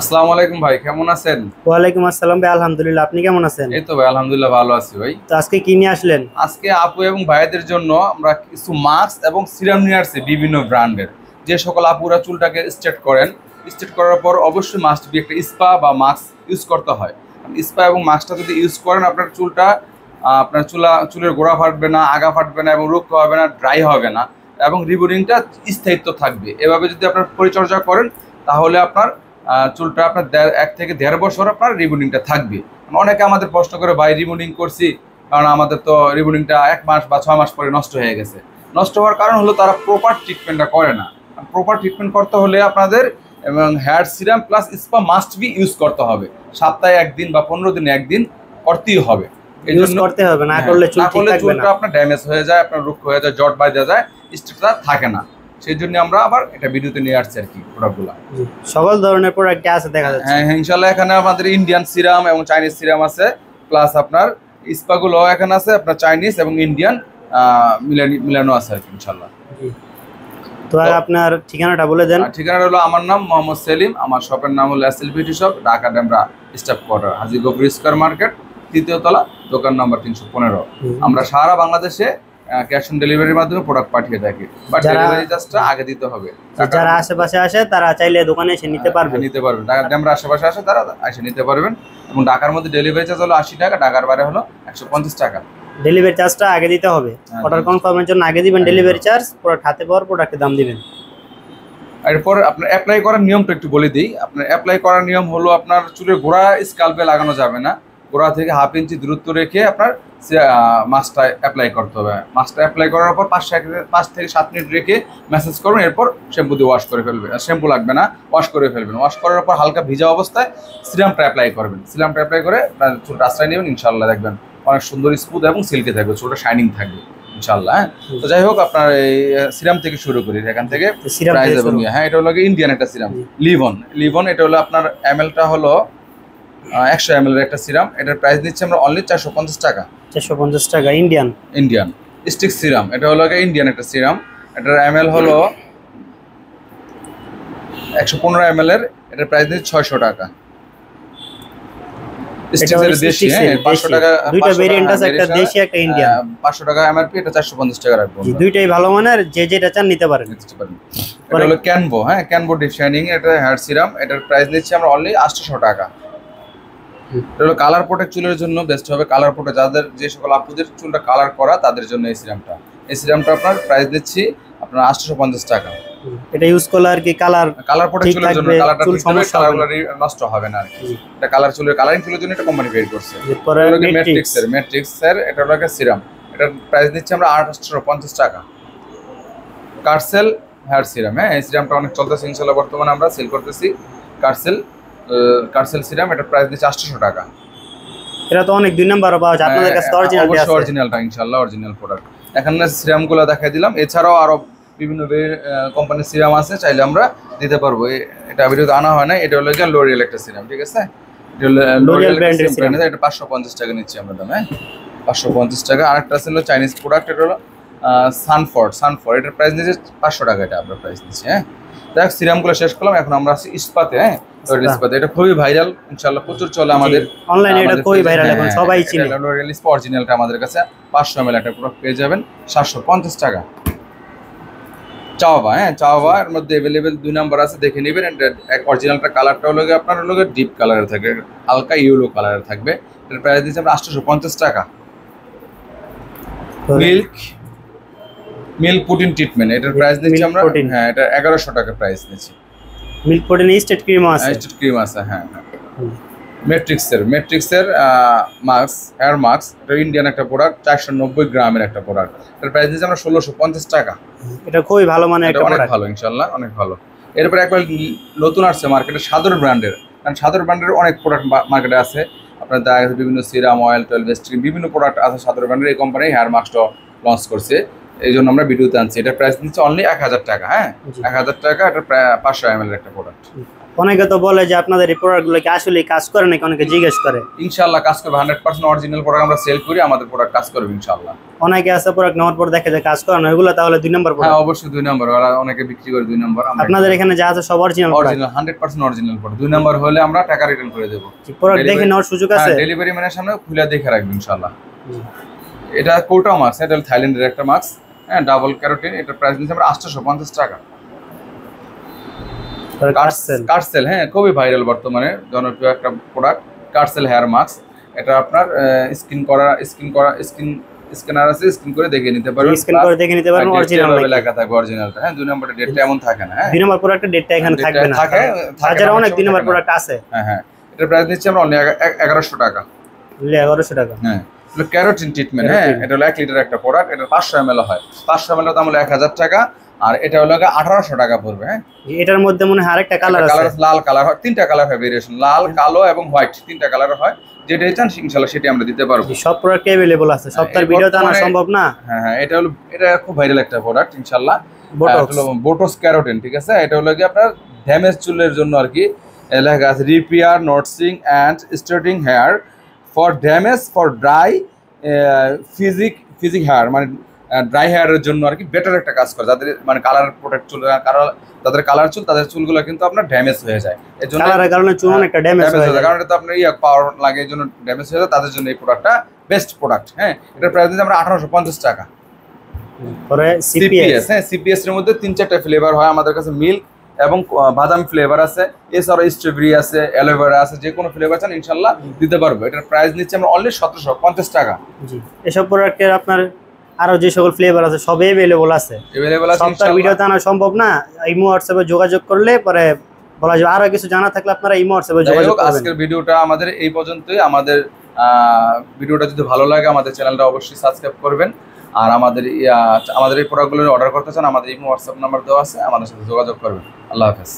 আসসালামু আলাইকুম ভাই, কেমন আছেন? ওয়ালাইকুম আসসালাম ভাই, আলহামদুলিল্লাহ। আপনি কেমন আছেন? এই তো ভাই, আলহামদুলিল্লাহ ভালো আছি ভাই। তো আজকে কি নিয়ে আসলেন? আজকে আপু এবং ভাইদের জন্য আমরা কিছু মাস্ক এবং সিরাম নিয়ে আসছি বিভিন্ন ব্র্যান্ডের। যে সকল আপুরা চুলটাকে স্ট্রেট করেন, স্ট্রেট করার পর অবশ্যই মাস্ট বি একটা স্পা বা মাস্ক ইউজ করতে হয়। স্পা এবং মাস্কটা যদি ইউজ করেন, আপনার চুলটা আপনার চুলের গোড়া ফাটবে না, আগা ফাটবে না এবং রুক্ষ হবে না, ড্রাই হবে না এবং রিবুনিংটা স্থায়িত্ব থাকবে। এভাবে যদি আপনার পরিচর্যা করেন তাহলে আপনার চুলটা আপনার 1 থেকে 1.5 বছর আপনার রিবুনিংটা থাকবে। অনেকে আমাদের প্রশ্ন করে, ভাই রিবুনিং করছি, কারণ আমাদের তো রিবুনিংটা 1 মাস বা 6 মাস পরে নষ্ট হয়ে গেছে। নষ্ট হওয়ার কারণ হলো তারা প্রপার ট্রিটমেন্টটা করে না। প্রপার ট্রিটমেন্ট করতে হলে আপনাদের এবং hair serum plus spa must be use করতে হবে। সপ্তাহে একদিন বা 15 দিনে একদিন করতেই হবে। এই ইউজ জন্য করতে হবে, না করলে চুল না ঠিক করলে থাকবে না। চুলটা আপনার ড্যামেজ হয়ে যায়, আপনার রুক্ষ হয়ে যায়, জট বাঁধা যায়, স্ট্রেটটা থাকে না। সেই জন্য আমরা আবার এটা ভিডিওতে নিয়ে আসছি আর কি প্রোডাক্টগুলো। জি, সকল ধরনের প্রোডাক্ট আছে দেখা যাচ্ছে। হ্যাঁ হ্যাঁ, ইনশাল্লাহ এখানে আমাদের ইন্ডিয়ান সিরাম এবং চাইনিজ সিরাম আছে, প্লাস আপনার স্পাগুলো এখানে আছে, আপনার চাইনিজ এবং ইন্ডিয়ান মিলানো আছে আর কি ইনশাল্লাহ। জি। তো আর আপনার ঠিকানাটা বলে দেন। ঠিকানাটা হলো, আমার নাম মোহাম্মদ সেলিম, আমার শপের নাম হলো SL beauty shop, Dhaka Demra staff quarter, Haji Gafur square market, 3য় তলা, দোকান নাম্বার 315। আমরা সারা বাংলাদেশে ক্যাশ অন ডেলিভারির মাধ্যমে প্রোডাক্ট পাঠিয়ে থাকি, বাট ডেলিভারি চার্জটা আগে দিতে হবে। যারা আশেপাশে আসে তারা চাইলে দোকানে এসে নিতে পারবে। নিতে পারবেন, ঢাকা ডেমরা আশেপাশে আসে তারা এসে নিতে পারবেন। এবং ঢাকার মধ্যে ডেলিভারি চার্জ হলো 80 টাকা, ঢাকার বাইরে হলো 150 টাকা। ডেলিভারি চার্জটা আগে দিতে হবে। অর্ডার কনফার্মের জন্য আগে দিবেন ডেলিভারি চার্জ, প্রোডাক্ট হাতে পাওয়ার প্রোডাক্টের দাম দিবেন। এরপর আপনার অ্যাপ্লাই করার নিয়মটা একটু বলে দিই। আপনার অ্যাপ্লাই করার নিয়ম হলো, আপনার চুলের গোড়া স্কাল্পে লাগানো যাবে না, গোড়া থেকে 1/2 ইঞ্চি দূরত্ব রেখে আপনার মাস্কটা অ্যাপ্লাই করতে হবে। মাস্কটা অ্যাপ্লাই করার পর 5 থেকে 7 মিনিট রেখে ম্যাসেজ করবেন, এরপর শ্যাম্পু দিয়ে ওয়াশ করে ফেলবেন। শ্যাম্পু লাগবে না, ওয়াশ করে ফেলবেন। ওয়াশ করার পর হালকা ভিজা অবস্থায় সিরামটা অ্যাপ্লাই করবেন। সিরামটা অ্যাপ্লাই করে চুলটা আশ্রয় নেবেন, ইনশাল্লাহ দেখবেন অনেক সুন্দর স্মুথ এবং সিল্কি থাকবে, চুলটা শাইনিং থাকবে ইনশাল্লাহ। হ্যাঁ, তো যাই হোক, আপনার এই সিরাম থেকে শুরু করি, এখান থেকে প্রাইস এবং হ্যাঁ, এটা হলো ইন্ডিয়ান একটা সিরাম, লিভন। এটা হলো আপনার এমএলটা হলো 100 ml এর একটা সিরাম। এটার প্রাইস দিচ্ছি আমরা অনলি 450 টাকা। 450 টাকা ইন্ডিয়ান স্টিক সিরাম। এটা হলো ইন্ডিয়ান একটা সিরাম, এটার এমএল হলো 115 ml এর। এটার প্রাইস দিচ্ছি 600 টাকা। দেশি, হ্যাঁ 500 টাকা। দুইটা ভেরিয়েন্ট আছে, একটা দেশি একটা ইন্ডিয়ান। 500 টাকা এমআরপি, এটা 450 টাকা রাখবো। দুইটাই ভালো মানের, যে যেটা চান নিতে পারেন। এটা হলো ক্যানভো, হ্যাঁ ক্যানভো ডিপ শাইনিং, এটা হেয়ার সিরাম। এটার প্রাইস নিচ্ছি আমরা অনলি 800 টাকা। এটা হলো কালার প্রোটেক্ট, চুলের জন্য বেস্ট হবে। কালার প্রোটেক্ট, যাদের যে সকল আপুদের চুলটা কালার করা তাদের জন্য এই সিরামটা। এই সিরামটা আপনার প্রাইস দিচ্ছি আপনার 850 টাকা। এটা ইউজ করলে আর কি কালার প্রোটেক্ট চুলের জন্য, কালারটা ঠিক থাকবে, কালারগুলো নষ্ট হবে না আর কি। এটা কালারিং চুলের জন্য এটা কোম্পানি বের করছে। ম্যাট্রিক্সের এটা হলো একটা সিরাম। এটার প্রাইস দিচ্ছি আমরা 850 টাকা। কার্সেল হেয়ার সিরাম, হ্যাঁ এই সিরামটা অনেক চলতেছে ইনশাআল্লাহ, বর্তমানে আমরা সেল করতেছি। কার্সেল সিরাম, এটার প্রাইস দিচ্ছি 800 টাকা। এটা তো অনেক 2 নাম্বার পাওয়া যায় আপনাদের কাছে, অরিজিনালটা আছে। অরিজিনালটা ইনশাআল্লাহ অরিজিনাল প্রোডাক্ট। এখানে সিরামগুলো দেখাই দিলাম, এছাড়াও আরো বিভিন্ন কোম্পানির সিরাম আছে, চাইলে আমরা দিতে পারবো। এটা ভিডিওতে আনা হয় না। এটা হলো লোরিয়াল একটা সিরাম, ঠিক আছে? এটা হলো লোরিয়াল ব্র্যান্ডের সিরাম, এটা 550 টাকা নিচ্ছি আমরা দাম। হ্যাঁ 550 টাকা। আরেকটা আছে হলো চাইনিজ প্রোডাক্ট, এটা হলো সানফোর্ড। এটার প্রাইস নিচ্ছে 500 টাকা, এটা আমরা প্রাইস নিচ্ছি। হ্যাঁ দেখ, সিরামগুলো শেষ করলাম, এখন আমরা আছি ইস্পাতে। হ্যাঁ ইস্পাতে এটা খুবই ভাইরাল ইনশাআল্লাহ, প্রচুর চলে আমাদের অনলাইনে, এটা খুবই ভাইরাল, এখন সবাই চিনে। লোরিয়াল ইস্পা অরিজিনালটা আমাদের কাছে 500 ml একটা প্রোডাক্ট পেয়ে যাবেন 750 টাকা। চাওয়া, হ্যাঁ চাওয়া এর মধ্যে अवेलेबल 2 নাম্বার আছে, দেখে নেবেন। অরিজিনালটা কালারটা হলো আপনার হলো ডিপ কালারের থাকবে, হালকা ইয়েলো কালারের থাকবে। এর প্রাইস দিচ্ছি আমরা 850 টাকা। মিল্ক প্রোটিন ট্রিটমেন্ট, এটার প্রাইস দিচ্ছি আমরা, হ্যাঁ এটা 1100 টাকা প্রাইস নিচ্ছি। মিল্ক প্রোটিন স্টেট ক্রিম আছে, হ্যাঁ হ্যাঁ। ম্যাট্রিক্সের মাস্ক, হেয়ার মাস্ক, এটা ইন্ডিয়ান একটা প্রোডাক্ট, 490 গ্রামের একটা প্রোডাক্ট। এর প্রাইস দিচ্ছি আমরা 1650 টাকা। এটা খুবই ভালো মানের একটা প্রোডাক্ট, অনেক ভালো ইনশাআল্লাহ, অনেক ভালো। এরপর একবার নতুন আসছে মার্কেটে সাদর ব্র্যান্ডের, কারণ সাদর ব্র্যান্ডের অনেক প্রোডাক্ট মার্কেটে আছে। আপনার দেখা গেছে বিভিন্ন সিরাম, অয়েল, বেস্ট্রিম, বিভিন্ন প্রোডাক্ট আছে সাদর ব্র্যান্ডের। এই কোম্পানি হেয়ার মাস্কটা লঞ্চ করছে, এই জন্য আমরা ভিডিওতে আনছি। এটার প্রাইস দিচ্ছি অনলি 1000 টাকা। হ্যাঁ 1000 টাকা, এটা প্রায় 500 ml একটা প্রোডাক্ট। অনেকে তো বলে যে আপনাদের এই প্রোডাক্টগুলো কি আসলে কাজ করে নাকি, অনেকে জিজ্ঞেস করে। ইনশাআল্লাহ কাজ করবে, 100% অরিজিনাল প্রোডাক্ট আমরা সেল করি, আমাদের প্রোডাক্ট কাজ করবে ইনশাআল্লাহ। অনেকে আছে প্রোডাক্ট নেওয়ার পর দেখে যে কাজ করে না, এগুলো তাহলে 2 নম্বর হ্যাঁ প্রোডাক্ট। অবশ্যই 2 নম্বর, ওরা অনেকে বিক্রি করে 2 নম্বর। আপনাদের এখানে যা আছে সব original product? Original 100% original product. 2 নম্বর হলে আমরা টাকা রিটার্ন করে দেব। প্রোডাক্ট দেখে নেওয়ার সুযোগ আছে? ডেলিভারি ম্যানের সামনে খুলে দেখে রাখবেন ইনশাআল্লাহ। এটা কোটা মাস্ক, এটা থাইল্যান্ডের একটা মাস্ক, হ্যাঁ ডাবল ক্যারোটিন। এটার প্রাইস নিচ্ছে আমরা 850 টাকা। কার্সেল, হ্যাঁ খুবই ভাইরাল বর্তমানে জনপ্রিয় একটা প্রোডাক্ট, কার্সেল হেয়ার মাস্ক। এটা আপনার স্ক্যানার আছে, স্ক্যান করে দেখে নিতে পারবেন, অরিজিনাল লেখা থাকবে অরিজিনালটা। হ্যাঁ 2 নম্বরের ডেটটা এমন থাকে না। হ্যাঁ 2 নম্বর প্রোডাক্টের ডেটটা এখানে থাকবে না, হাজার অনেক 2 নম্বর প্রোডাক্ট আছে। হ্যাঁ এটার প্রাইস নিচ্ছে আমরা অনলি 1100 টাকা। 1100 টাকা। হ্যাঁ এটা ক্যারোটিন ট্রিটমেন্ট। হ্যাঁ এটা হলো 1 লিটার একটা প্রোডাক্ট, এটা 500 ml হয়। 500 ml দাম হলো 1000 টাকা, আর এটা হলো 1800 টাকা পড়বে। হ্যাঁ এটার মধ্যে মনে হয় আরেকটা কালার আছে, লাল কালার হয়, 3টা কালার হয় ভেরিয়েশন, লাল, কালো এবং হোয়াইট, 3টা কালার হয়। যেটা চান ইনশাআল্লাহ সেটা আমরা দিতে পারবো। সব প্রোডাক্ট अवेलेबल আছে, সবটার ভিডিও তো আনা সম্ভব না। হ্যাঁ এটা খুব ভাইরাল একটা প্রোডাক্ট ইনশাআল্লাহ। বোটক্স ক্যারোটিন, ঠিক আছে। এটা হলো কি আপনার ড্যামেজ চুলের জন্য আর কি, লেখা আছে repair knotting and straightening hair for damage for dry ফিজিক হেয়ার, মানে ড্রাই হেয়ারের জন্য আর কি বেটার একটা কাজ করে। যাদের মানে কালার প্রোটেক্ট চুল, তাদের কালার চুল, তাদের চুলগুলো কিন্তু আপনার ড্যামেজ হয়ে যায়, এর জন্য কালারের কারণে চুল অনেকটা ড্যামেজ হয়ে যায়, কারণ এটা আপনার পাওয়ার লাগে, এর জন্য ড্যামেজ হয়ে যায়। তাদের জন্য এই প্রোডাক্টটা বেস্ট প্রোডাক্ট। হ্যাঁ এটার প্রাইস দিচ্ছি আমরা 1850 টাকা। পরে সিপিএস, হ্যাঁ সিপিএস এর মধ্যে 3-4টা ফ্লেভার হয় আমাদের কাছে, মিল্ক এবং বাদাম ফ্লেভার আছে, এছাড়াও স্ট্রবেরি আছে, অ্যালোভেরা আছে, যে কোনো ফ্লেভার চান ইনশাআল্লাহ দিতে পারবো। এটার প্রাইস নিচ্ছে আমরা অনলি 1750 টাকা। জি এসব প্রোডাক্টের আপনার আরো যে সকল ফ্লেভার আছে সবই अवेलेबल আছে। সবটা ভিডিওতে আনা সম্ভব না, ইমো হোয়াটসঅ্যাপে যোগাযোগ করলে পরে বলা যাবে। আরো কিছু জানা থাকলে আপনারা ইমো হোয়াটসঅ্যাপে যোগাযোগ করবেন। আজকের ভিডিওটা আমাদের এই পর্যন্তই। আমাদের ভিডিওটা যদি ভালো লাগে আমাদের চ্যানেলটা অবশ্যই সাবস্ক্রাইব করবেন, আর আমাদের এই প্রোডাক্টগুলো অর্ডার করতে চান আমাদের ইমো হোয়াটসঅ্যাপ নাম্বার দেওয়া আছে, আমাদের সাথে যোগাযোগ করবেন। আল্লাহ হাফেজ।